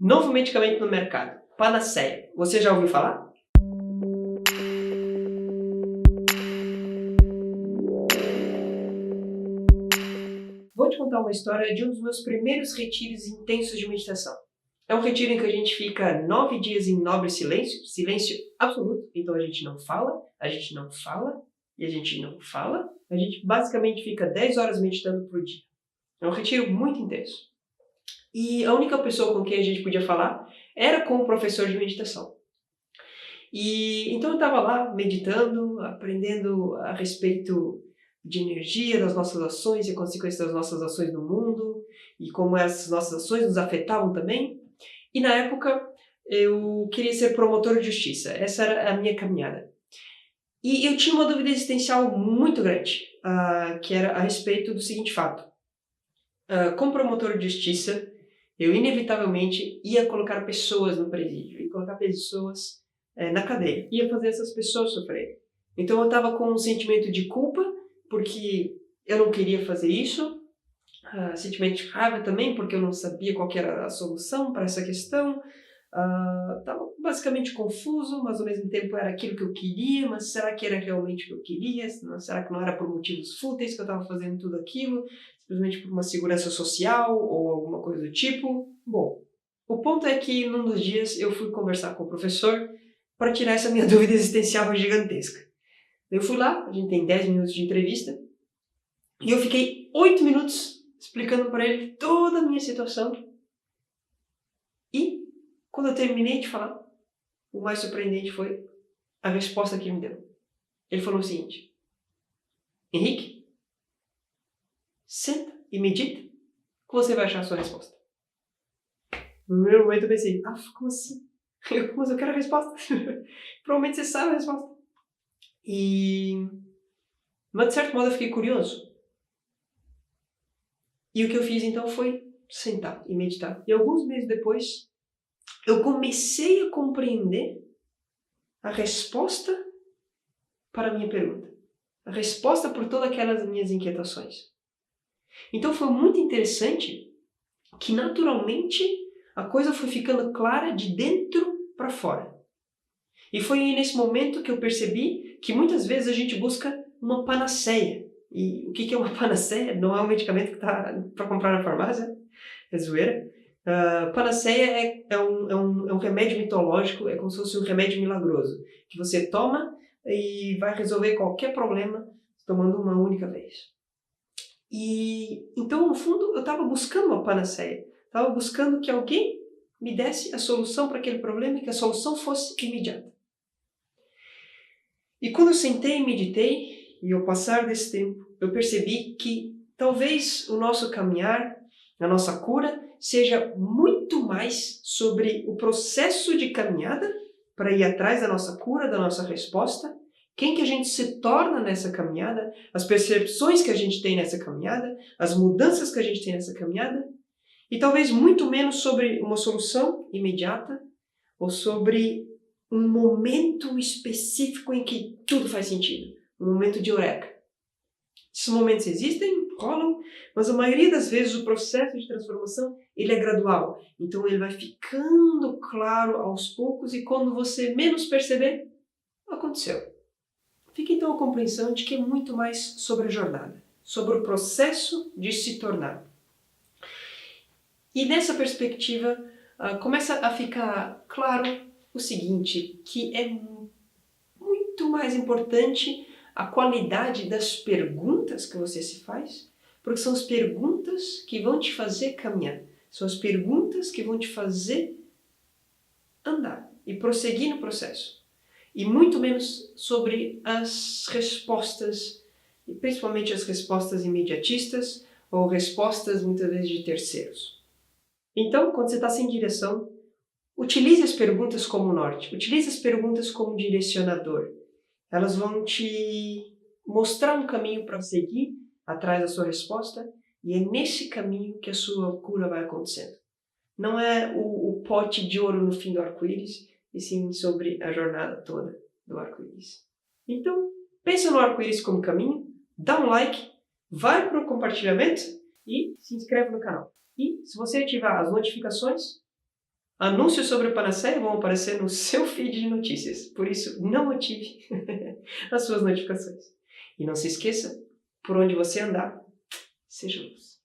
Novo medicamento no mercado, Panaceia. Você já ouviu falar? Vou te contar uma história de um dos meus primeiros retiros intensos de meditação. É um retiro em que a gente fica 9 dias em nobre silêncio, silêncio absoluto. Então a gente não fala, a gente não fala e a gente não fala. A gente basicamente fica 10 horas meditando por dia. É um retiro muito intenso. E a única pessoa com quem a gente podia falar era com o professor de meditação. E então eu estava lá meditando, aprendendo a respeito de energia, das nossas ações e a consequência das nossas ações no mundo e como essas nossas ações nos afetavam também. E na época eu queria ser promotor de justiça, essa era a minha caminhada. E eu tinha uma dúvida existencial muito grande, que era a respeito do seguinte fato. Como promotor de justiça, eu inevitavelmente ia colocar pessoas no presídio, ia colocar pessoas na cadeia, ia fazer essas pessoas sofrerem. Então eu estava com um sentimento de culpa, porque eu não queria fazer isso, sentimento de raiva também, porque eu não sabia qual que era a solução para essa questão, estava basicamente confuso, mas ao mesmo tempo era aquilo que eu queria, mas será que era realmente o que eu queria? Será que não era por motivos fúteis que eu estava fazendo tudo aquilo? Simplesmente por uma segurança social ou alguma coisa do tipo? Bom, o ponto é que num dos dias eu fui conversar com o professor para tirar essa minha dúvida existencial gigantesca. Eu fui lá, a gente tem 10 minutos de entrevista, e eu fiquei 8 minutos explicando para ele toda a minha situação. E, quando eu terminei de falar, o mais surpreendente foi a resposta que ele me deu. Ele falou o seguinte: Henrique, senta e medita que você vai achar a sua resposta. No primeiro momento eu pensei, como assim? Mas eu quero a resposta. Provavelmente você sabe a resposta. Mas de certo modo eu fiquei curioso. E o que eu fiz então foi sentar e meditar. E alguns meses depois, eu comecei a compreender a resposta para a minha pergunta. A resposta por todas aquelas minhas inquietações. Então foi muito interessante que naturalmente a coisa foi ficando clara de dentro para fora. E foi nesse momento que eu percebi que muitas vezes a gente busca uma panaceia. E o que é uma panaceia? Não é um medicamento que está para comprar na farmácia, é zoeira. Panaceia é um remédio mitológico, é como se fosse um remédio milagroso, que você toma e vai resolver qualquer problema tomando uma única vez. E então, no fundo, eu estava buscando uma panaceia. Estava buscando que alguém me desse a solução para aquele problema e que a solução fosse imediata. E quando eu sentei e meditei, e ao passar desse tempo, eu percebi que talvez o nosso caminhar, a nossa cura, seja muito mais sobre o processo de caminhada para ir atrás da nossa cura, da nossa resposta, quem que a gente se torna nessa caminhada, as percepções que a gente tem nessa caminhada, as mudanças que a gente tem nessa caminhada, e talvez muito menos sobre uma solução imediata ou sobre um momento específico em que tudo faz sentido, um momento de eureka. Esses momentos existem, rolam, mas a maioria das vezes o processo de transformação ele é gradual. Então ele vai ficando claro aos poucos e quando você menos perceber, aconteceu. Fica então a compreensão de que é muito mais sobre a jornada, sobre o processo de se tornar. E nessa perspectiva começa a ficar claro o seguinte, que é muito mais importante a qualidade das perguntas que você se faz, porque são as perguntas que vão te fazer caminhar, são as perguntas que vão te fazer andar e prosseguir no processo. E muito menos sobre as respostas, e principalmente as respostas imediatistas ou respostas muitas vezes de terceiros. Então, quando você está sem direção, utilize as perguntas como norte, utilize as perguntas como direcionador. Elas vão te mostrar um caminho para seguir atrás da sua resposta e é nesse caminho que a sua cura vai acontecendo. Não é o pote de ouro no fim do arco-íris, e sim sobre a jornada toda do arco-íris. Então, pensa no arco-íris como caminho, dá um like, vai para o compartilhamento e se inscreve no canal. E se você ativar as notificações, Anúncios sobre o Panaceia vão aparecer no seu feed de notícias, por isso não ative as suas notificações. E não se esqueça, por onde você andar, seja luz.